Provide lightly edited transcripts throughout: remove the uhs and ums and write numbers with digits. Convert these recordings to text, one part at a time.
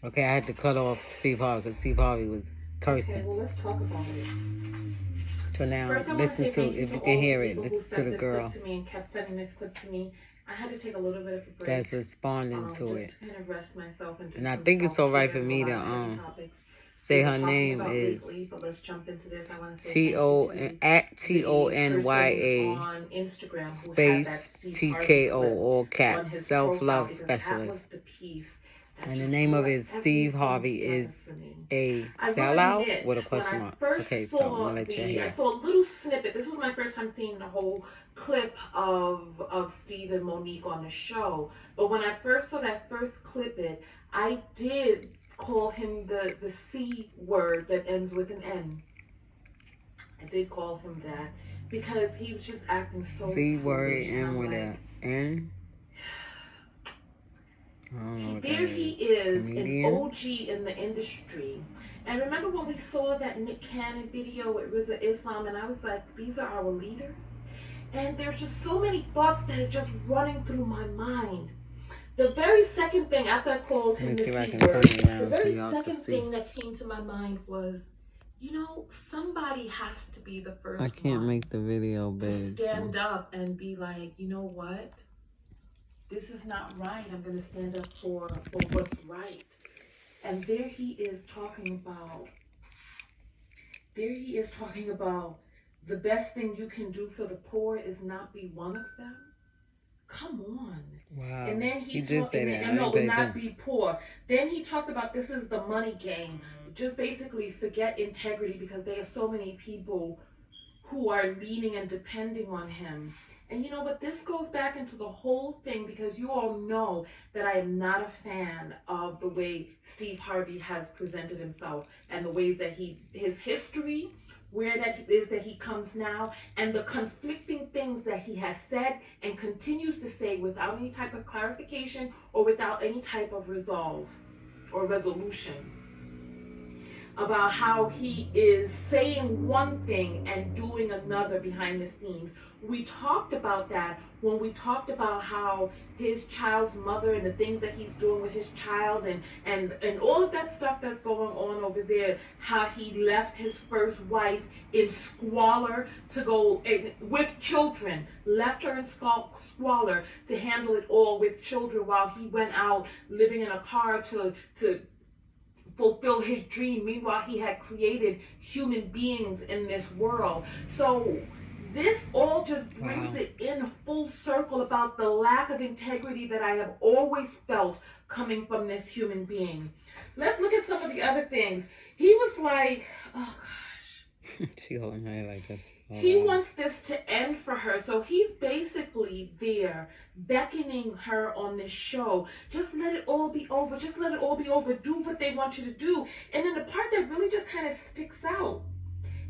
Okay, I had to cut off Steve Harvey because Steve Harvey was cursing. Okay, well, let's talk about it. So now, First, I want to listen say to, thank you if to you all can the hear it, people who listen to sent the this clip girl to me and kept sending this clip to me. I had to take a little bit of a break. that's responding to just it. to kind of rest myself and do And I some think it's all right self-care for and go me to back to heavy topics say we've been her talking name about is lately. But let's jump into this. I want to say thank T-O you to at the person TONYA on Instagram who had that space Steve Harvey TKO, clip all on caps, his self-love profile, because that was specialist. the piece that And the just name of brought it is Steve everything Harvey together is for me. a I will sellout admit, with a when question I mark. first Okay, so I'm saw gonna let you hear. I saw a little snippet. This was my first time seeing the whole clip of Steve and Monique on the show. But when I first saw that first clip, I did call him the C word that ends with an N. I did call him that because he was just acting so C foolish. word And N I'm with like, a N. I don't know what there that he is. is, an Comedian. OG in the industry. And remember when we saw that Nick Cannon video with Rizza Islam, and I was like, these are our leaders? And there's just so many thoughts that are just running through my mind. The very second thing after I called him the C word, the very second thing that came to my mind was, you know, somebody has to be the first I can't one make the video big. to stand up and be like, you know what? This is not right. I'm going to stand up for what's right. And there he is talking about the best thing you can do for the poor is not be one of them. Come on. Wow. And then he did say that. no, will not be poor. Then he talks about this is the money game. Just basically forget integrity because there are so many people who are leaning and depending on him. And you know what? This goes back into the whole thing because you all know that I am not a fan of the way Steve Harvey has presented himself and the ways that his history, where that is that he comes now, and the conflicting things that he has said and continues to say without any type of clarification or without any type of resolve or resolution, about how he is saying one thing and doing another behind the scenes. We talked about that when we talked about how his child's mother and the things that he's doing with his child and all of that stuff that's going on over there, how he left his first wife in squalor to go with children, left her in squalor to handle it all with children while he went out living in a car to fulfill his dream. Meanwhile, he had created human beings in this world. So this all just brings it in full circle about the lack of integrity that I have always felt coming from this human being. Let's look at some of the other things. He was like, oh gosh. She holding her head like this. He wants this to end for her. So he's basically there beckoning her on this show. Just let it all be over. Just let it all be over. Do what they want you to do. And then the part that really just kind of sticks out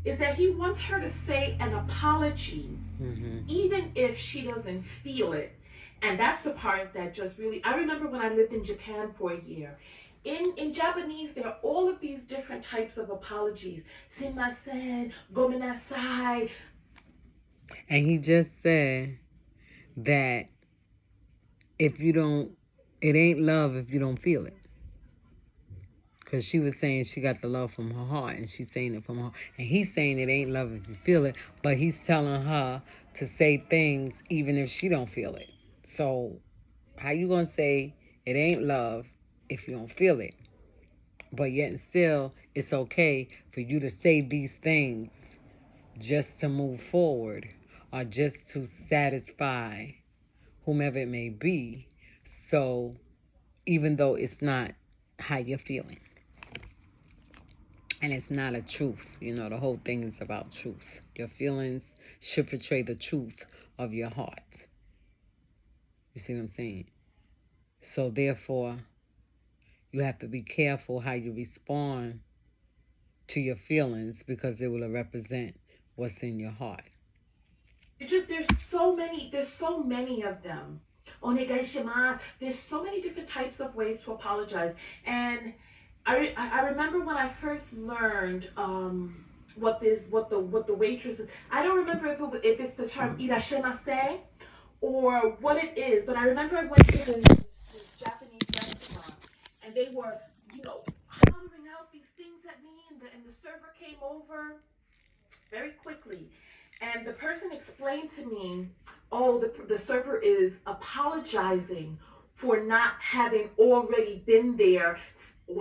is that he wants her to say an apology, even if she doesn't feel it. And that's the part that just really, I remember when I lived in Japan for a year. In Japanese, there are all of these different types of apologies. Sumimasen, gomenasai. And he just said that if you don't, it ain't love if you don't feel it. Because she was saying she got the love from her heart, and she's saying it from her heart. And he's saying it ain't love if you feel it, but he's telling her to say things even if she don't feel it. So how you going to say it ain't love if you don't feel it? But yet and still, it's okay for you to say these things just to move forward or just to satisfy whomever it may be. So even though it's not how you're feeling. And it's not a truth. You know, the whole thing is about truth. Your feelings should portray the truth of your heart. You see what I'm saying? So therefore, you have to be careful how you respond to your feelings because it will represent what's in your heart. There's so many of them. Onegaishimasu. There's so many different types of ways to apologize. And I remember when I first learned what the waitress is. I don't remember if it's the term irashimase or what it is, but I remember I went to this Japanese restaurant and they were hollering out these things at me, and the server came over very quickly. And the person explained to me, oh, the server is apologizing for not having already been there,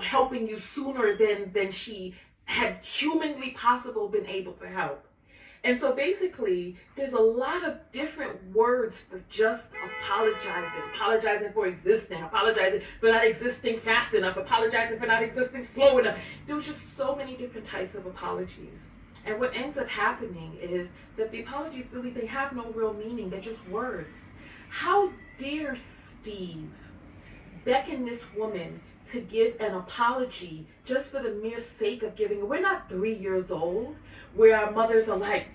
helping you sooner than she had humanly possible been able to help. And so basically, there's a lot of different words for just apologizing for existing, apologizing for not existing fast enough, apologizing for not existing slow enough. There's just so many different types of apologies. And what ends up happening is that the apologies really, they have no real meaning. They're just words. How dare Steve beckon this woman to give an apology just for the mere sake of giving? We're not 3 years old where our mothers are like,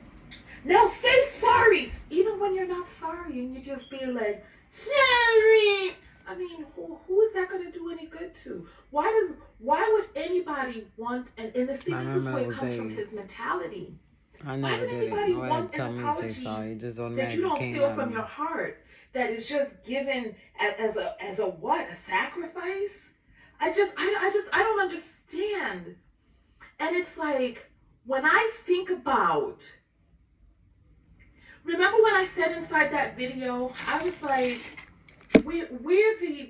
now say sorry, even when you're not sorry, and you're just being like, sorry. I mean, who is that going to do any good to? Why would anybody want, and this is where it comes from, his mentality. I never did it. Nobody tell me to say sorry. It just automatically that you don't came feel out from of your me. heart, that is just given as a what? A sacrifice? I don't understand. And it's like, when I think about, remember when I said inside that video, I was like, we're the...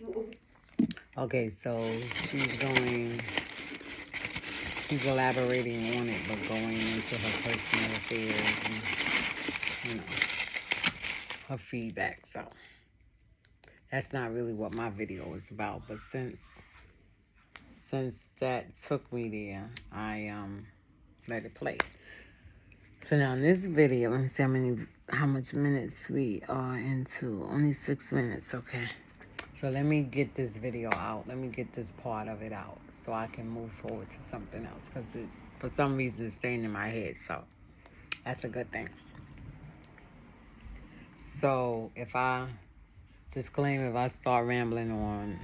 Okay, so she's elaborating on it, but going into her personal affairs and, her feedback. So that's not really what my video is about. But since that took me there, I let it play. So now in this video, let me see how much minutes we are into. Only 6 minutes, okay. So let me get this video out. Let me get this part of it out so I can move forward to something else, because for some reason it's staying in my head. So that's a good thing. So if I start rambling on,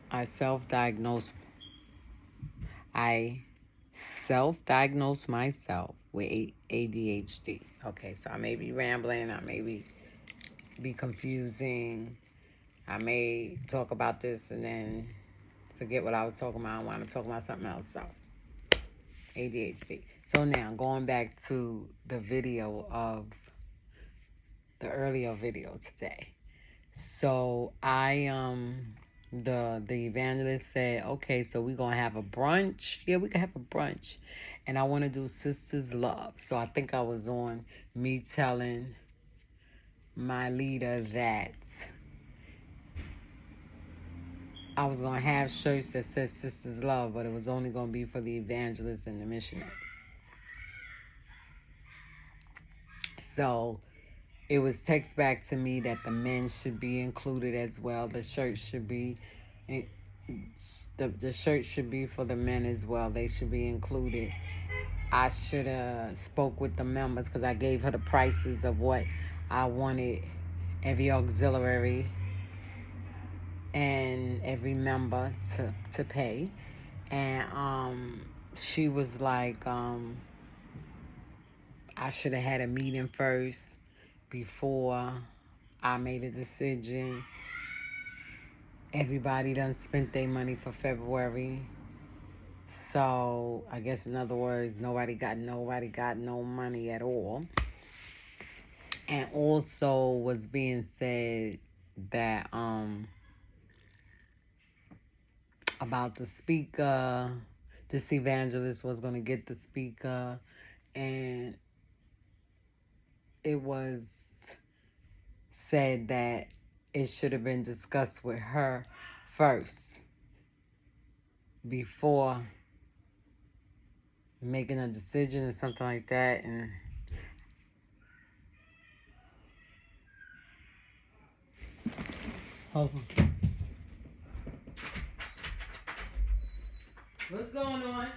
I self-diagnosed myself with ADHD. Okay, so I may be rambling, I may be confusing, I may talk about this and then forget what I was talking about. I want to talk about something else. So ADHD. So now going back to the video of the earlier video today. So the evangelist said, okay, so we're gonna have a brunch. Yeah, we can have a brunch. And I want to do Sisters Love. So I think I was on me telling my leader that I was gonna have shirts that said Sisters Love, but it was only gonna be for the evangelists and the missionary. So it was text back to me that the men should be included as well. The shirt should be, the shirt should be for the men as well. They should be included. I should have spoke with the members, because I gave her the prices of what I wanted every auxiliary and every member to pay. And she was like, I should have had a meeting first before I made a decision. Everybody done spent their money for February. So I guess in other words, nobody got no money at all. And also was being said that about the speaker, this evangelist was gonna get the speaker, and it was said that it should have been discussed with her first before making a decision or something like that. And what's going on?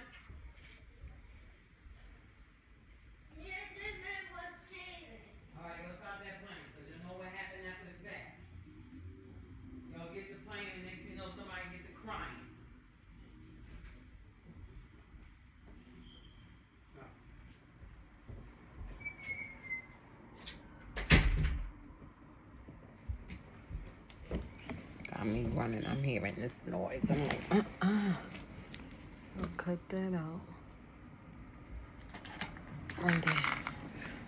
Alright, go stop that plane, because you know what happened after the fact. Y'all get the plane, and next thing you know, somebody get to crying. I'm me running. I'm hearing this noise. I'm like, I'll cut that out. And then,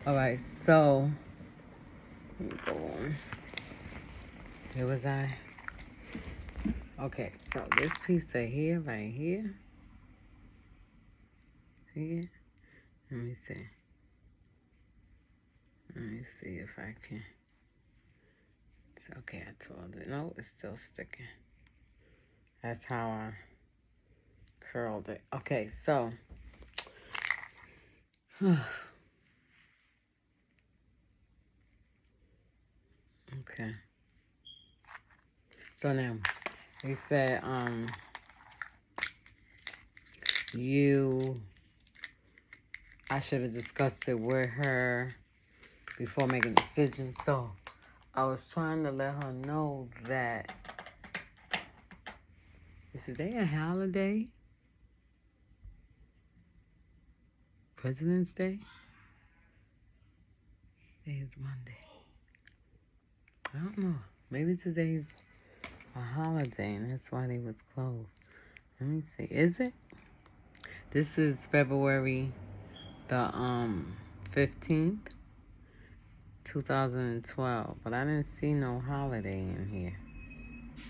all right, so let me go on. Where was I? Okay, so this piece of here, right here. Here. Let me see. Let me see if I can. It's okay, I told it. No, it's still sticking. That's how I curled it. Okay, so. Okay. So now, he said, I should have discussed it with her before making a decision. So I was trying to let her know that, is today a holiday? President's Day? Today is Monday. I don't know. Maybe today's a holiday and that's why they was closed. Let me see. Is it? This is February the 15th, 2012. But I didn't see no holiday in here.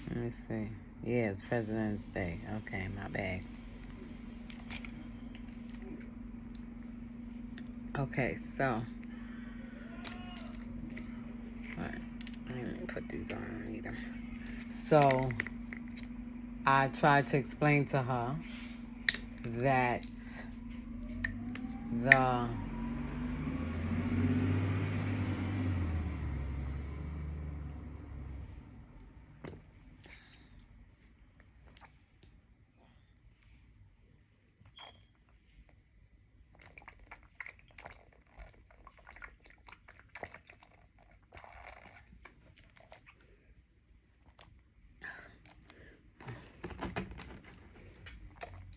Let me see. Yeah, it's President's Day. Okay, my bad. Okay, so. Alright. Let me put these on. I don't need them. So, I tried to explain to her that the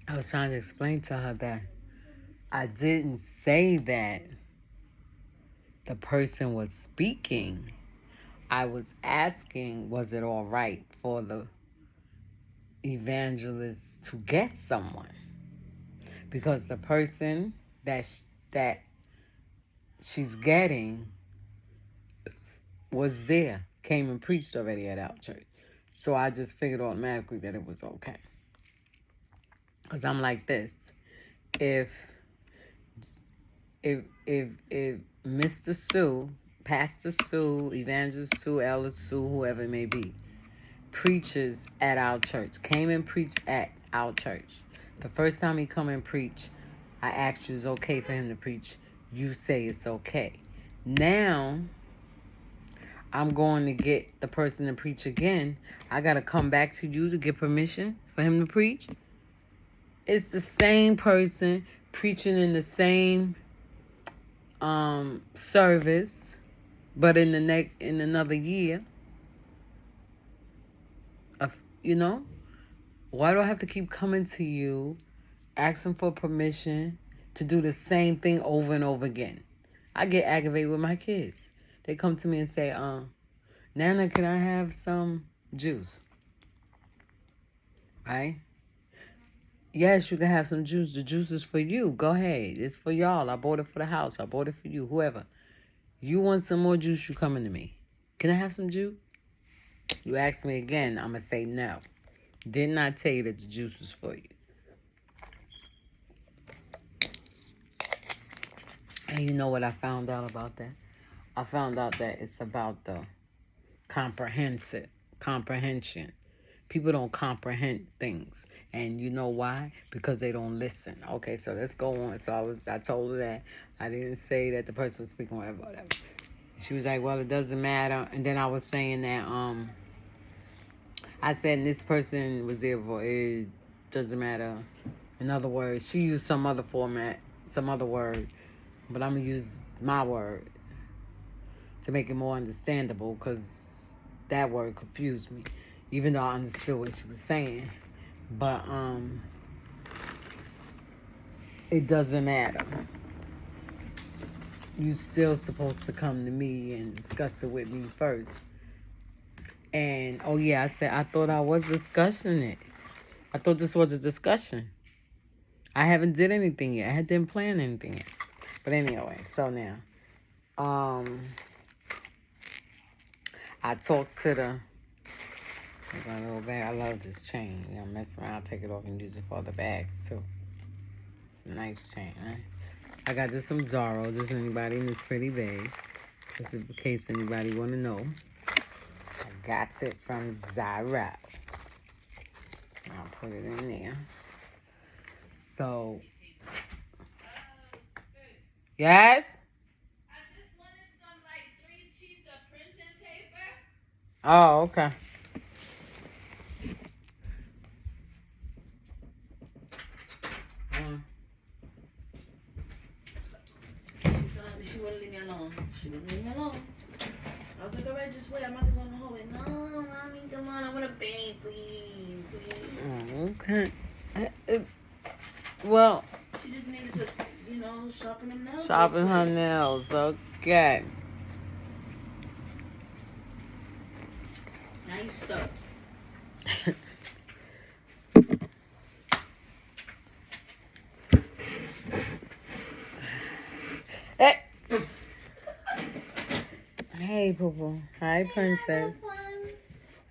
I was trying to explain to her that I didn't say that the person was speaking. I was asking, was it all right for the evangelist to get someone? Because the person that she's getting was there, came and preached already at our church. So I just figured automatically that it was okay. Because I'm like this. If Mr. Sue, Pastor Sue, Evangelist Sue, Elder Sue, whoever it may be, preaches at our church, came and preached at our church. The first time he come and preach, I asked you, it's okay for him to preach. You say it's okay. Now, I'm going to get the person to preach again. I got to come back to you to get permission for him to preach. It's the same person preaching in the same service, but in another year. You know, why do I have to keep coming to you, asking for permission to do the same thing over and over again? I get aggravated with my kids. They come to me and say, Nana, can I have some juice? Right? Yes, you can have some juice. The juice is for you. Go ahead. It's for y'all. I bought it for the house. I bought it for you. Whoever. You want some more juice, you coming to me. Can I have some juice? You ask me again, I'm going to say no. Didn't I tell you that the juice was for you? And you know what I found out about that? I found out that it's about the comprehension. People don't comprehend things. And you know why? Because they don't listen. Okay, so let's go on. So I told her that. I didn't say that the person was speaking whatever. She was like, well, it doesn't matter. And then I was saying that, I said this person was there for it doesn't matter. In other words, she used some other format, some other word. But I'm going to use my word to make it more understandable because that word confused me. Even though I understood what she was saying. But it doesn't matter. You still supposed to come to me and discuss it with me first. And, oh yeah, I said, I thought I was discussing it. I thought this was a discussion. I haven't did anything yet. I didn't plan anything yet. But anyway, so now, I talked to the, look, my little bag. I love this chain. You know, mess around, take it off and use it for other bags too. It's a nice chain, right? I got this from Zara. This is anybody in this pretty bag. This is in case anybody want to know. I got it from Zara. I'll put it in there. So, yes? I just wanted some like 3 sheets of printing paper. Oh, okay. She wouldn't leave me alone. She wouldn't leave me alone. I was like, alright, just wait. I'm about to go in the hallway. No, mommy, come on. I want to bathe, please, please. Okay. Well, She just needed to, sharpen them nails. shopping her nails. Okay. Now you stuck. Hey. Hey, Poo-Poo. Hi, princess.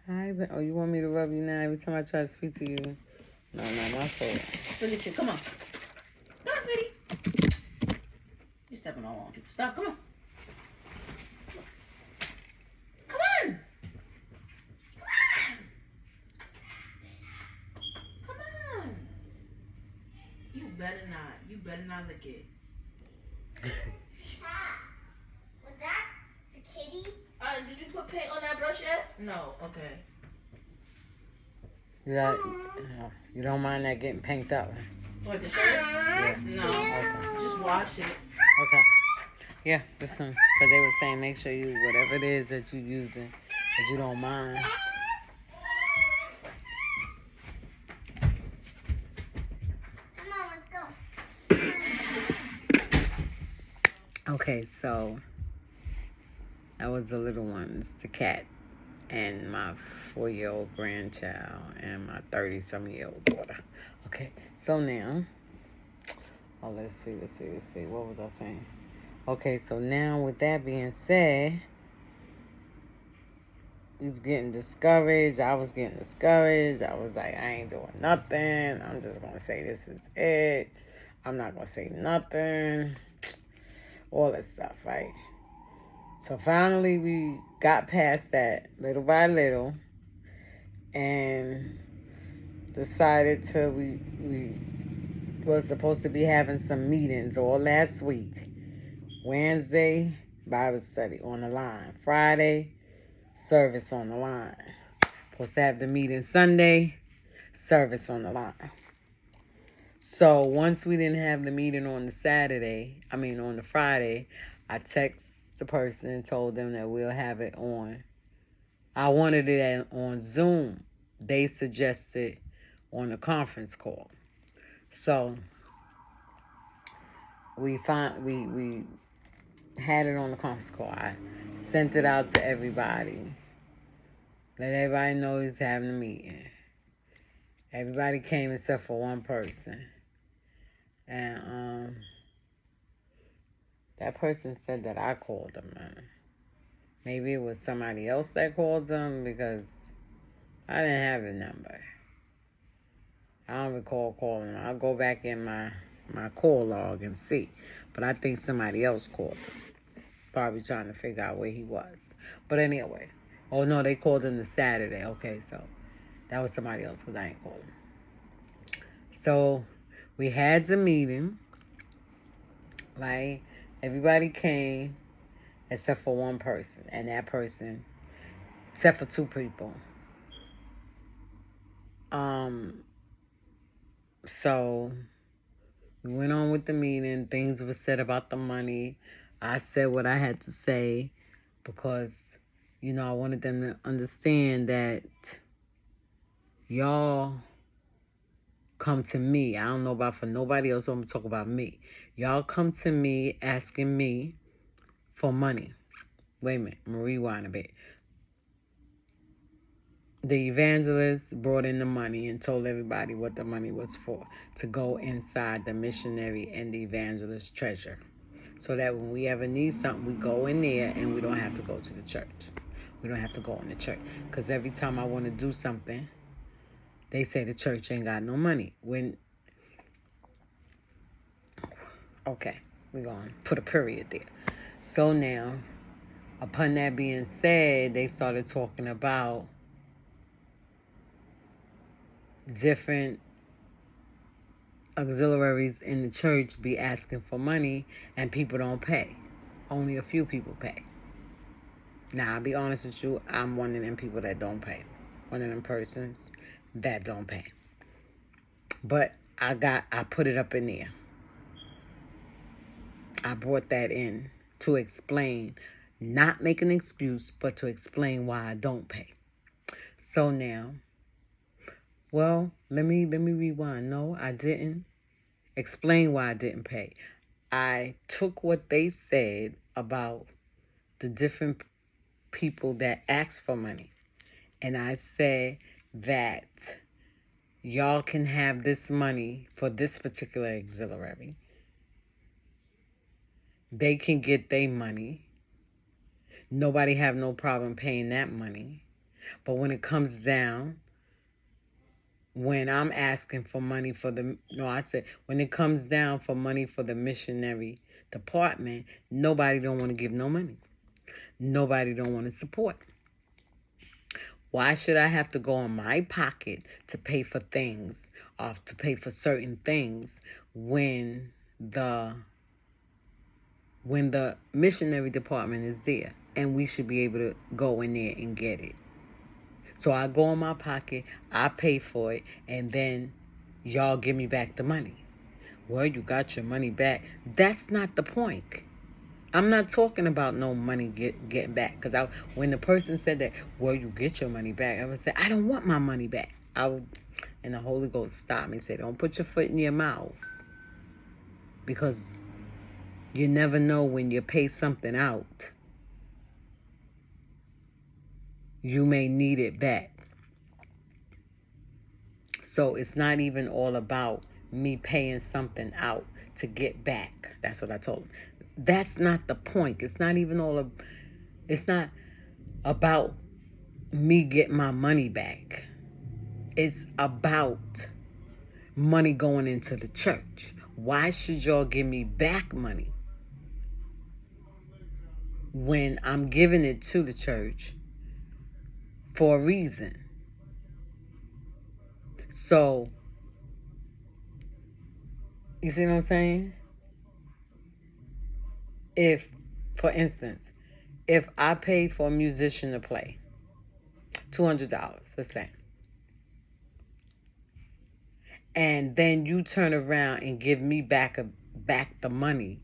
Hi, oh, you want me to rub you now every time I try to speak to you? No, not my fault. Look at you. Come on. Come on, sweetie. You're stepping all on people. Stop. Come on. Come on. Come on. You better not. You better not lick it. Was that the kitty? Did you put paint on that brush yet? No. Okay. You don't mind that getting paint up? What, the shirt? Yeah. No. Okay. Just wash it. Okay. Yeah, just some, because they were saying make sure you, whatever it is that you're using, that you don't mind. Come on, let's go. Okay, so that was the little ones, the cat, and my 4-year-old grandchild, and my 30-some-year-old daughter. Okay, so now, let's see. What was I saying? Okay, so now with that being said, he's getting discouraged. I was getting discouraged. I was like, I ain't doing nothing. I'm just going to say this is it. I'm not going to say nothing. All that stuff, right? So finally we got past that little by little and decided we was supposed to be having some meetings all last week. Wednesday, Bible study on the line. Friday, service on the line. Supposed to have the meeting Sunday, service on the line. So once we didn't have the meeting on the Friday, I texted the person and told them that we'll have it on. I wanted it on Zoom. They suggested on a conference call. So we had it on the conference call. I sent it out to everybody. Let everybody know he's having a meeting. Everybody came except for one person. And that person said that I called them. Maybe it was somebody else that called them because I didn't have the number. I don't recall calling them. I'll go back in my call log and see. But I think somebody else called him. Probably trying to figure out where he was. But anyway. Oh, no, they called him the Saturday. Okay, so that was somebody else because I ain't called him. So we had the meeting. Right? Everybody came except for one person. And that person, except for 2 people. So we went on with the meeting. Things were said about the money. I said what I had to say because, I wanted them to understand that y'all come to me. I don't know about for nobody else. I'm going to talk about me. Y'all come to me asking me for money. Wait a minute. I'm going to rewind a bit. the evangelist brought in the money and told everybody what the money was for, to go inside the missionary and the evangelist treasure, so that when we ever need something, we go in there and we don't have to go to the church. We don't have to go in the church. Because every time I want to do something, they say the church ain't got no money. Okay, we're going to put a period there. So now, upon that being said, they started talking about different auxiliaries in the church be asking for money and people don't pay. Only a few people pay. Now, I'll be honest with you, I'm one of them people that don't pay. One of them persons that don't pay. But I put it up in there. I brought that in to explain, not make an excuse, but to explain why I don't pay. So now, well, let me rewind. No, I didn't explain why I didn't pay. I took what they said about the different people that ask for money, and I said that y'all can have this money for this particular auxiliary. They can get their money. Nobody have no problem paying that money. But when it comes down, when I'm asking for money for when it comes down for money for the missionary department, nobody don't want to give no money. Nobody don't want to support. Why should I have to go in my pocket to pay for things, or to pay for certain things, when the missionary department is there and we should be able to go in there and get it? So I go in my pocket, I pay for it, and then y'all give me back the money. Well, you got your money back. That's not the point. I'm not talking about no money getting back. Because when the person said that, well, you get your money back, I would say, I don't want my money back. And the Holy Ghost stopped me and said, don't put your foot in your mouth. Because you never know when you pay something out, you may need it back. So it's not even all about me paying something out to get back. That's what I told him. That's not the point. It's not about me getting my money back. It's about money going into the church. Why should y'all give me back money when I'm giving it to the church for a reason? So, you see what I'm saying? If, for instance, if I pay for a musician to play $200, let's say, and then you turn around and give me back the money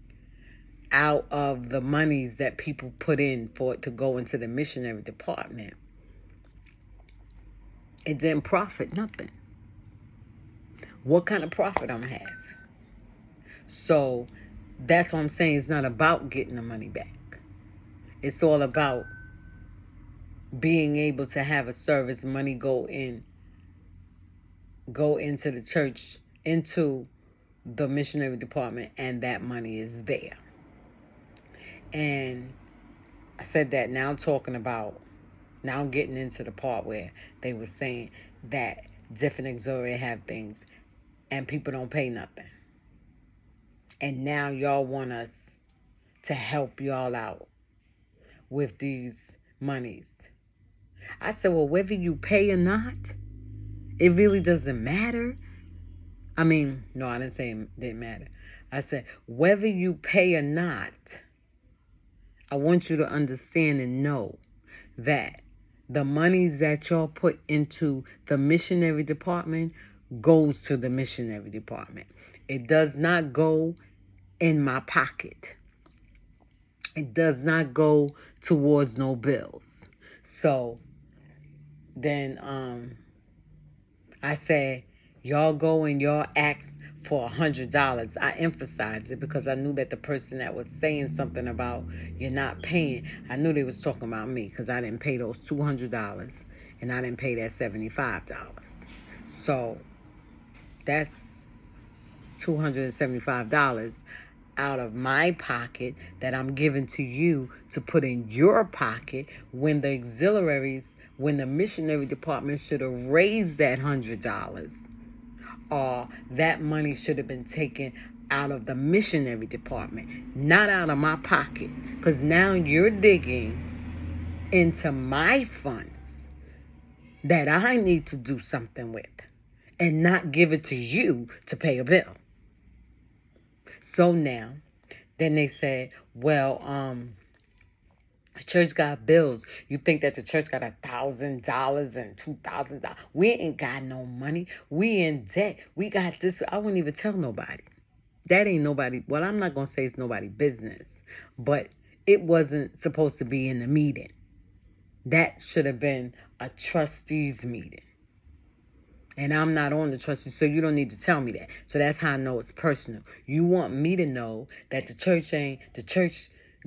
out of the monies that people put in for it to go into the missionary department, it didn't profit nothing. What kind of profit I'm gonna have? So that's what I'm saying. It's not about getting the money back. It's all about being able to have a service, money go into the church, into the missionary department, and that money is there. And I said that. Now I'm getting into the part where they were saying that different auxiliary have things and people don't pay nothing. And now y'all want us to help y'all out with these monies. I said, well, whether you pay or not, it really doesn't matter. I mean, no, I didn't say it didn't matter. I said, whether you pay or not, I want you to understand and know that the monies that y'all put into the missionary department goes to the missionary department. It does not go in my pocket. It does not go towards no bills. So then I said, y'all go and y'all ask for $100. I emphasized it because I knew that the person that was saying something about you're not paying, I knew they was talking about me because I didn't pay those $200 and I didn't pay that $75. So that's $275 out of my pocket that I'm giving to you to put in your pocket, when the auxiliaries, when the missionary department should have raised that $100, or that money should have been taken out of the missionary department, not out of my pocket. Because now you're digging into my funds that I need to do something with, and not give it to you to pay a bill. So now, then they said, well, the church got bills. You think that the church got $1,000 and $2,000? We ain't got no money. We in debt. We got this. I wouldn't even tell nobody. That ain't nobody. Well, I'm not gonna say it's nobody business, but it wasn't supposed to be in the meeting. That should have been a trustees meeting. And I'm not on the trustees, so you don't need to tell me that. So that's how I know it's personal. You want me to know that the church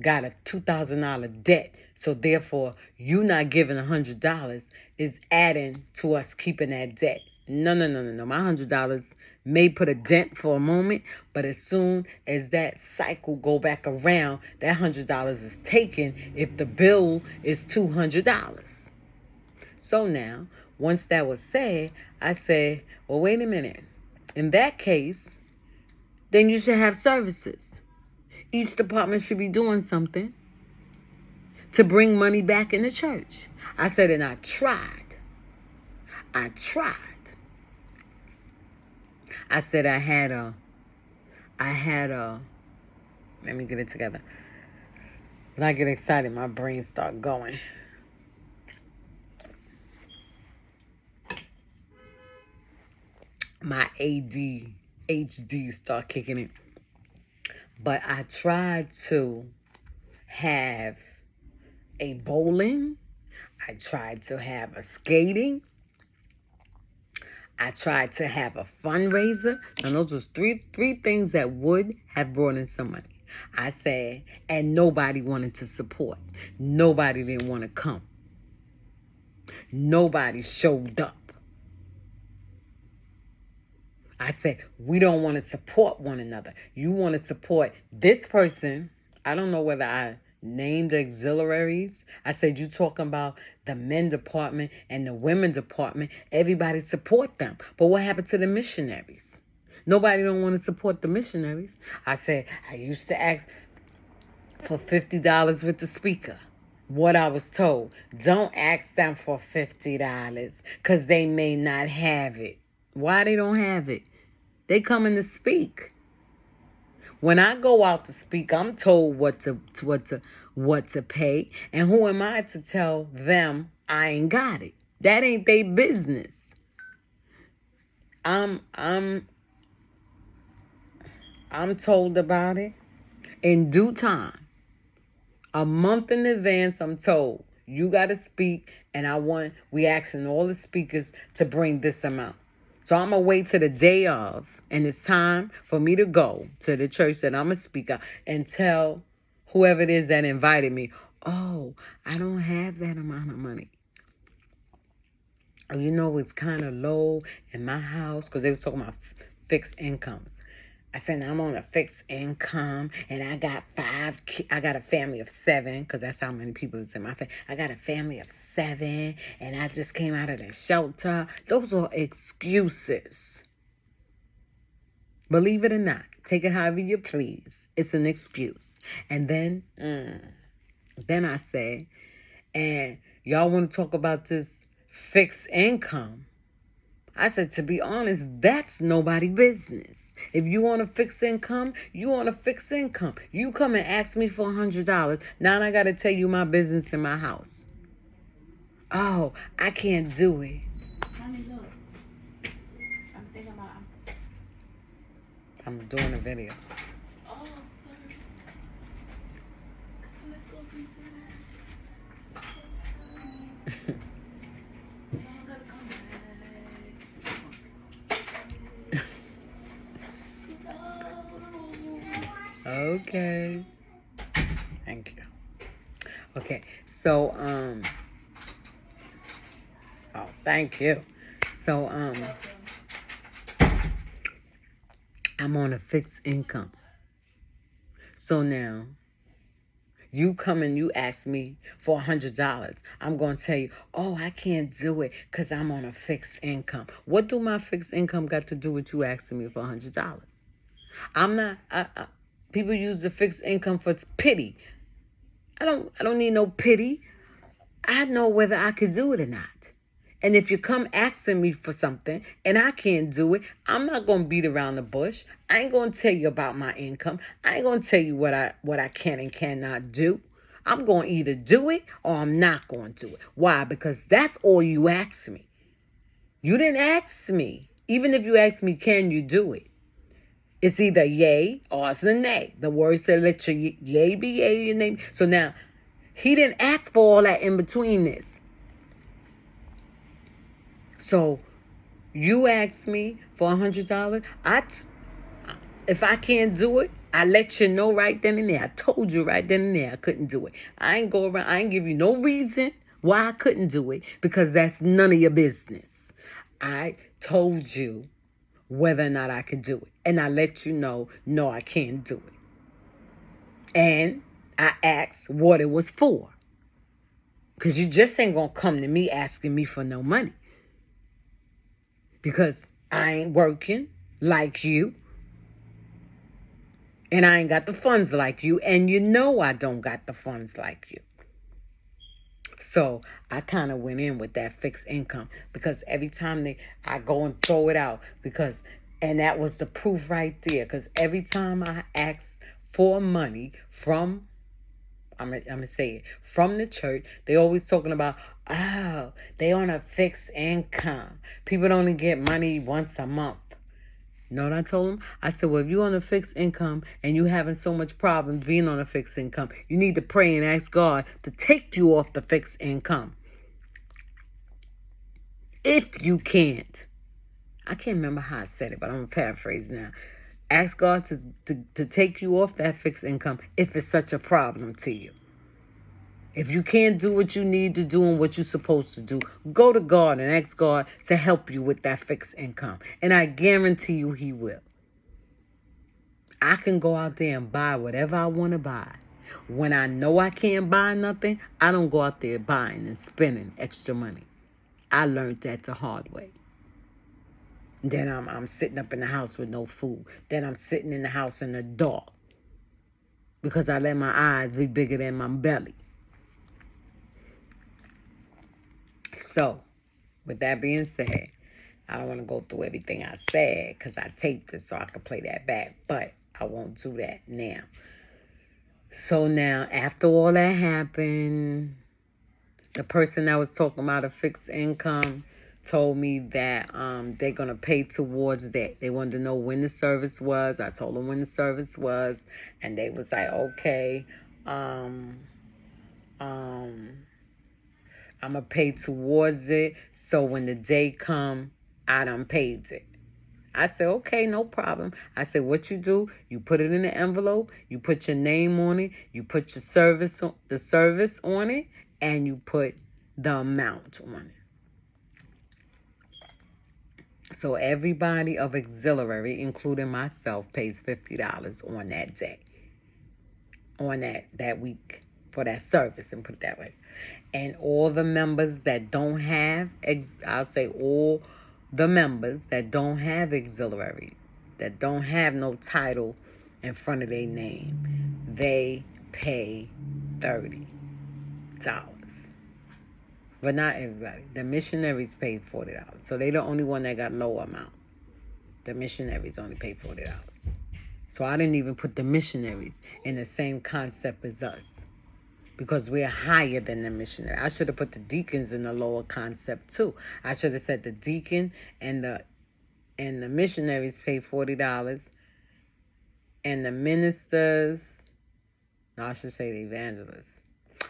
got a $2,000 debt, so therefore you not giving $100 is adding to us keeping that debt. No. My $100 may put a dent for a moment, but as soon as that cycle go back around, that $100 is taken if the bill is $200. So now, once that was said, I said, well, wait a minute. In that case, then you should have services. Each department should be doing something to bring money back in the church. I said, and I tried. I said I had a, let me get it together. When I get excited, my brain start going. My ADHD start kicking in. But I tried to have a bowling. I tried to have a skating. I tried to have a fundraiser. And those was three things that would have brought in some money. I said, and nobody wanted to support. Nobody didn't want to come. Nobody showed up. I said, we don't want to support one another. You want to support this person. I don't know whether I named the auxiliaries. I said, you talking about the men department and the women department. Everybody support them. But what happened to the missionaries? Nobody don't want to support the missionaries. I said, I used to ask for $50 with the speaker. What I was told, don't ask them for $50 because they may not have it. Why they don't have it? They coming to speak. When I go out to speak, I'm told what to pay, and who am I to tell them I ain't got it? That ain't their business. I'm told about it in due time. A month in advance, I'm told you got to speak, and we asking all the speakers to bring this amount. So I'm going to wait till the day of, and it's time for me to go to the church that I'm going to speak at and tell whoever it is that invited me, oh, I don't have that amount of money. You know, it's kind of low in my house because they were talking about fixed incomes. I said, I'm on a fixed income, and I got I got a family of 7, because that's how many people is in my family. I got a family of 7, and I just came out of the shelter. Those are excuses. Believe it or not, take it however you please. It's an excuse. And then I say, and y'all want to talk about this fixed income? I said, to be honest, that's nobody's business. If you want a fixed income, you want a fixed income. You come and ask me for $100. Now I got to tell you my business in my house. Oh, I can't do it. Mommy, look. I'm thinking about. I'm doing a video. Oh, let's go beat this. So I gotta come back. Okay. Thank you. Okay, so Thank you. So I'm on a fixed income. So now you come and you ask me for $100. I'm going to tell you, oh, I can't do it because I'm on a fixed income. What do my fixed income got to do with you asking me for $100? I'm not, people use the fixed income for pity. I don't need no pity. I know whether I could do it or not. And if you come asking me for something and I can't do it, I'm not going to beat around the bush. I ain't going to tell you about my income. I ain't going to tell you what I can and cannot do. I'm going to either do it or I'm not going to do it. Why? Because that's all you asked me. You didn't ask me. Even if you ask me, can you do it? It's either yay or it's a nay. The word said, let your yay be yay, your name. So now, he didn't ask for all that in between this. So you asked me for $100. If I can't do it, I let you know right then and there. I told you right then and there I couldn't do it. I ain't go around. I ain't give you no reason why I couldn't do it because that's none of your business. I told you whether or not I could do it, and I let you know, no, I can't do it. And I asked what it was for, because you just ain't gonna come to me asking me for no money. Because I ain't working like you. And I ain't got the funds like you. And you know I don't got the funds like you. So I kind of went in with that fixed income. Because every time I go and throw it out. And that was the proof right there. Because every time I ask for money from, I'm gonna say it, from the church, they always talking about, oh, they on a fixed income. People only get money once a month. You know what I told them? I said, well, if you're on a fixed income and you having so much problems being on a fixed income, you need to pray and ask God to take you off the fixed income. If you can't. I can't remember how I said it, but I'm going to paraphrase now. Ask God to take you off that fixed income if it's such a problem to you. If you can't do what you need to do and what you're supposed to do, go to God and ask God to help you with that fixed income. And I guarantee you he will. I can go out there and buy whatever I want to buy. When I know I can't buy nothing, I don't go out there buying and spending extra money. I learned that the hard way. Then I'm sitting up in the house with no food. Then I'm sitting in the house in the dark because I let my eyes be bigger than my belly. So, with that being said, I don't want to go through everything I said because I taped it so I can play that back. But I won't do that now. So now, after all that happened, the person that was talking about a fixed income told me that they're going to pay towards that. They wanted to know when the service was. I told them when the service was. And they was like, okay, I'm going to pay towards it. So when the day come, I done paid it. I said, okay, no problem. I said, what you do, you put it in the envelope, you put your name on it, you put the service on it, and you put the amount on it. So everybody of Auxiliary, including myself, pays $50 on that day, on that week for that service, and put it that way. And all the members that don't have, I'll say all the members that don't have Auxiliary, that don't have no title in front of their name, they pay $30. But not everybody. The missionaries paid $40. So they the only one that got low amount. The missionaries only paid $40. So I didn't even put the missionaries in the same concept as us, because we're higher than the missionary. I should have put the deacons in the lower concept too. I should have said the deacon and the missionaries pay $40, and the ministers, no, I should say the evangelists.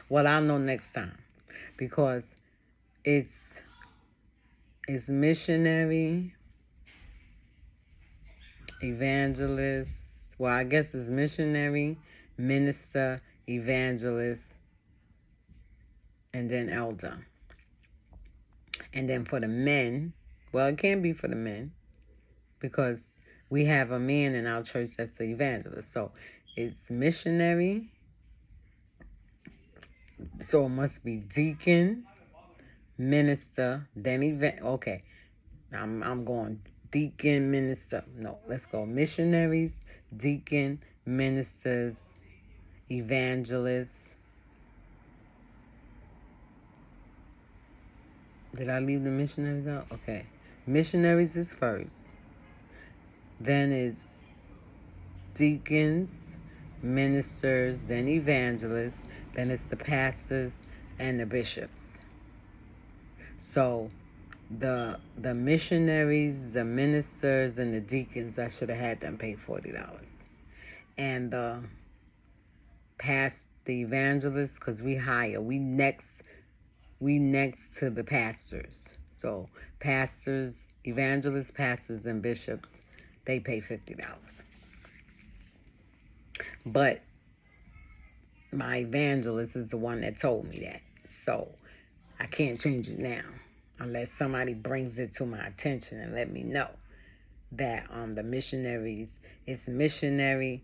Well, I'll know next time, because it's missionary, evangelist. Well, I guess it's missionary, minister, evangelist, and then elder. And then for the men, well, it can be for the men because we have a man in our church that's the evangelist. So it's missionary. So it must be deacon, minister, then okay. I'm going deacon, minister. No, let's go missionaries, deacon, ministers, evangelists. Did I leave the missionaries out? Okay. Missionaries is first. Then it's deacons, ministers, then evangelists, then it's the pastors and the bishops. So the missionaries, the ministers, and the deacons, I should have had them pay $40. And the evangelists, because we next to the pastors. So pastors, evangelists, pastors, and bishops, they pay $50. But my evangelist is the one that told me that. So I can't change it now unless somebody brings it to my attention and let me know that the missionaries, it's missionary.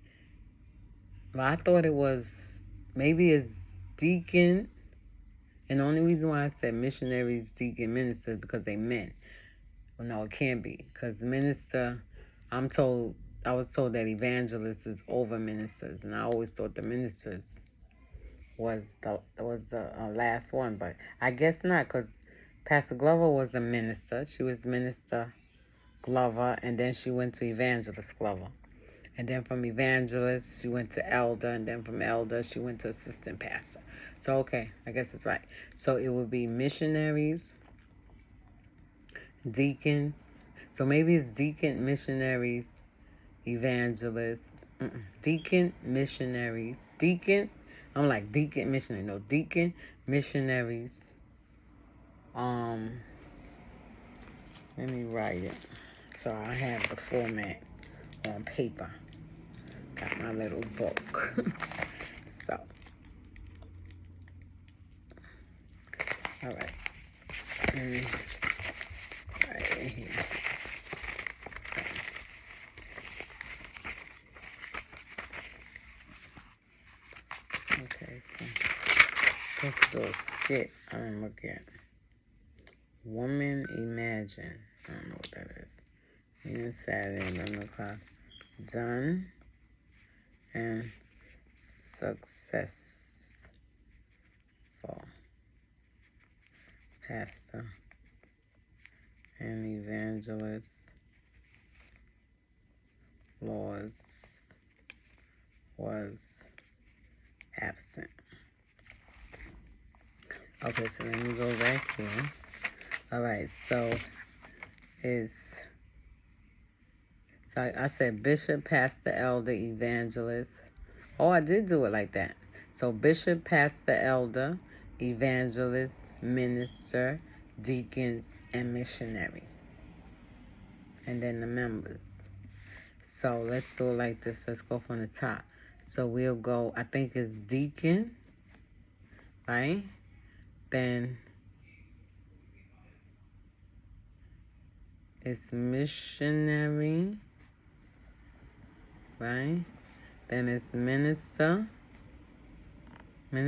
Well, I thought it was, maybe it's deacon. And the only reason why I said missionaries, deacon, minister, because they men. Well, no, it can't be. Because minister, I was told that evangelist is over ministers. And I always thought the ministers was the last one. But I guess not, because Pastor Glover was a minister. She was Minister Glover, and then she went to Evangelist Glover. And then from evangelist, she went to elder, and then from elder, she went to assistant pastor. So, okay, I guess it's right. So it would be missionaries, deacons. So maybe it's deacon, missionaries, evangelists, deacon, missionaries, deacon. I'm like deacon, missionary. No, deacon, missionaries. Let me write it. So I have the format on paper. Got my little book. So, all right. Right in here. So, okay, so let's do a skit. I don't look at. Woman Imagine. I don't know what that is. Even Saturday, 11 o'clock. Done and successful. Pastor and evangelist was absent. Okay, so let me go back here. All right, so I said bishop, pastor, elder, evangelist. Oh, I did do it like that. So bishop, pastor, elder, evangelist, minister, deacons, and missionary. And then the members. So let's do it like this. Let's go from the top. So we'll go, I think it's deacon, right? Then it's missionary, right? Then it's minister. Then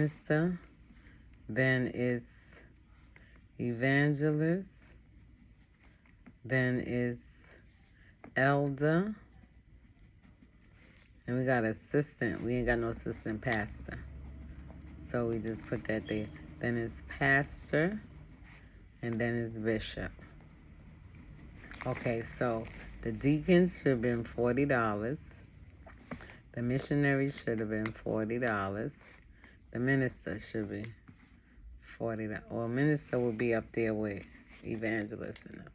it's evangelist. Then it's elder. And we got assistant. We ain't got no assistant pastor. So we just put that there. Then it's pastor. And then it's bishop. Okay, so the deacons should have been $40. The missionary should have been $40. The minister should be $40. Well, minister would be up there with evangelist and them.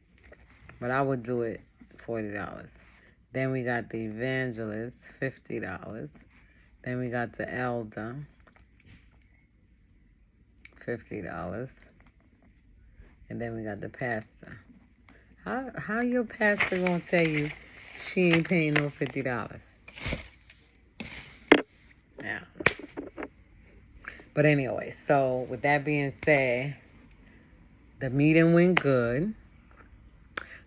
But I would do it $40. Then we got the evangelist, $50. Then we got the elder, $50. And then we got the pastor. How your pastor gonna tell you she ain't paying no $50? Yeah. But anyway, so with that being said, The meeting went good.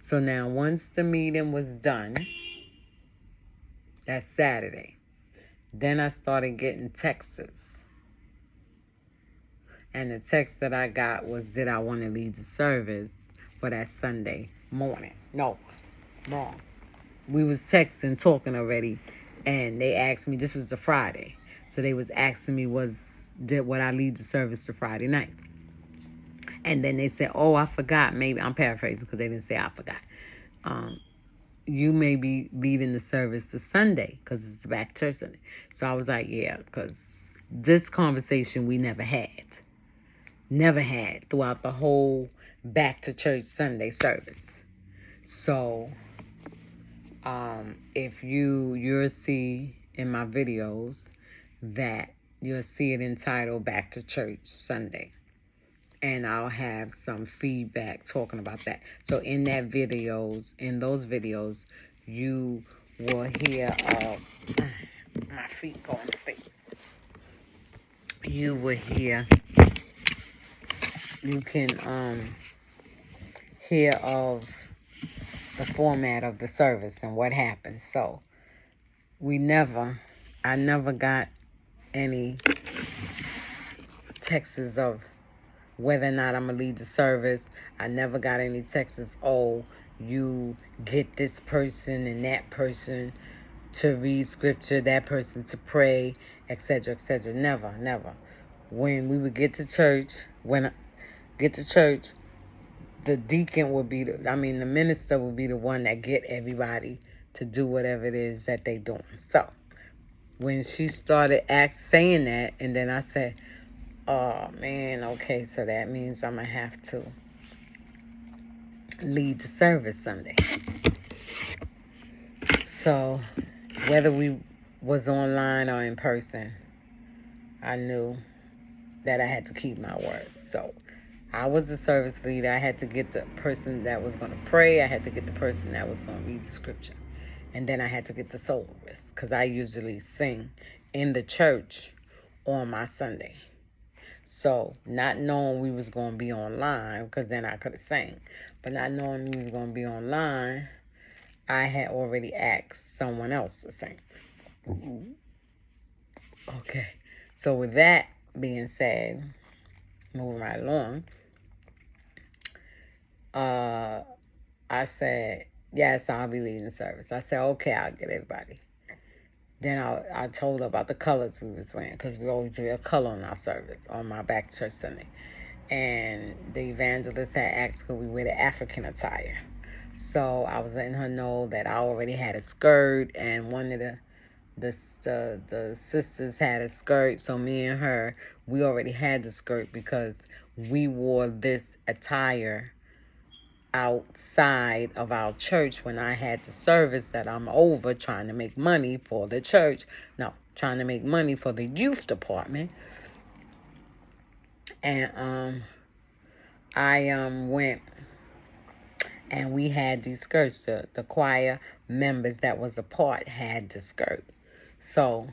So now once the meeting was done, that's Saturday, then I started getting texts. And the text that I got was, did I want to lead the service for that Sunday morning? No, wrong. We was texting, talking already, and they asked me, this was the Friday. So they was asking me, would I lead the service to Friday night? And then they said, oh, I forgot. Maybe, I'm paraphrasing because they didn't say I forgot. You may be leading the service to Sunday because it's back church Sunday. So I was like, yeah, because this conversation we never had. Never had throughout the whole back to church Sunday service. So if you'll see in my videos that you'll see it entitled Back to Church Sunday. And I'll have some feedback talking about that. So in those videos, you will hear my feet going to sleep. You will hear, you can hear of the format of the service and what happened. So I never got any texts of whether or not I'm going to lead the service. I never got any texts, oh, you get this person and that person to read scripture, that person to pray, etc., etc. Never, never. When we would get to church, the deacon would be, the minister would be the one that get everybody to do whatever it is that they doing. So, when she started saying that, and then I said, oh, man, okay, so that means I'm going to have to lead the service Sunday. So, whether we was online or in person, I knew that I had to keep my word. So, I was the service leader. I had to get the person that was going to pray. I had to get the person that was going to read the scripture. And then I had to get the soloist, because I usually sing in the church on my Sunday. So, not knowing we was going to be online, because then I could have sang, but not knowing we was going to be online, I had already asked someone else to sing. Okay. So, with that being said, moving right along, I said, yes, I'll be leading the service. I said, okay, I'll get everybody. Then I told her about the colors we was wearing, because we always wear a color on our service, on my back to church Sunday. And the evangelist had asked could we wear the African attire. So I was letting her know that I already had a skirt, and one of the sisters had a skirt. So me and her, we already had the skirt because we wore this attire outside of our church when I had the service that I'm over trying to make money for the church. No, trying to make money for the youth department. And I went and we had these skirts. The choir members that was a part had the skirt. So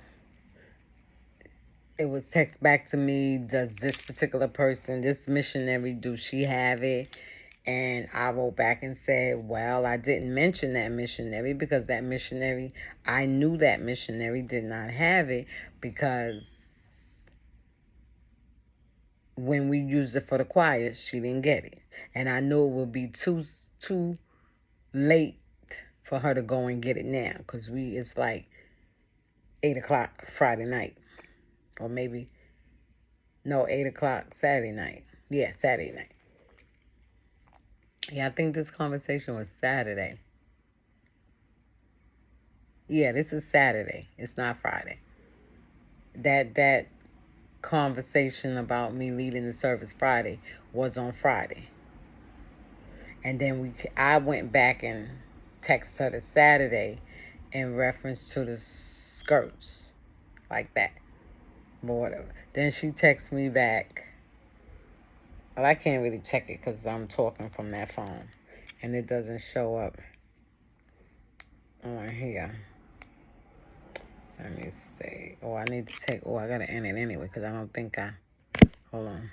it was text back to me, does this particular person, this missionary, do she have it? And I wrote back and said, well, I didn't mention that missionary because that missionary, I knew that missionary did not have it because when we used it for the choir, she didn't get it. And I knew it would be too late for her to go and get it now because it's like 8 o'clock Friday night. Or maybe, no, 8 o'clock Saturday night. Yeah, Saturday night. Yeah, I think this conversation was Saturday. Yeah, this is Saturday. It's not Friday. That conversation about me leading the service Friday was on Friday. And then I went back and texted her the Saturday in reference to the skirts. Like that. But whatever. Then she texted me back. Well, I can't really check it because I'm talking from that phone. And it doesn't show up on here. Let me see. Oh, I need to take... Oh, I got to end it anyway because I don't think hold on.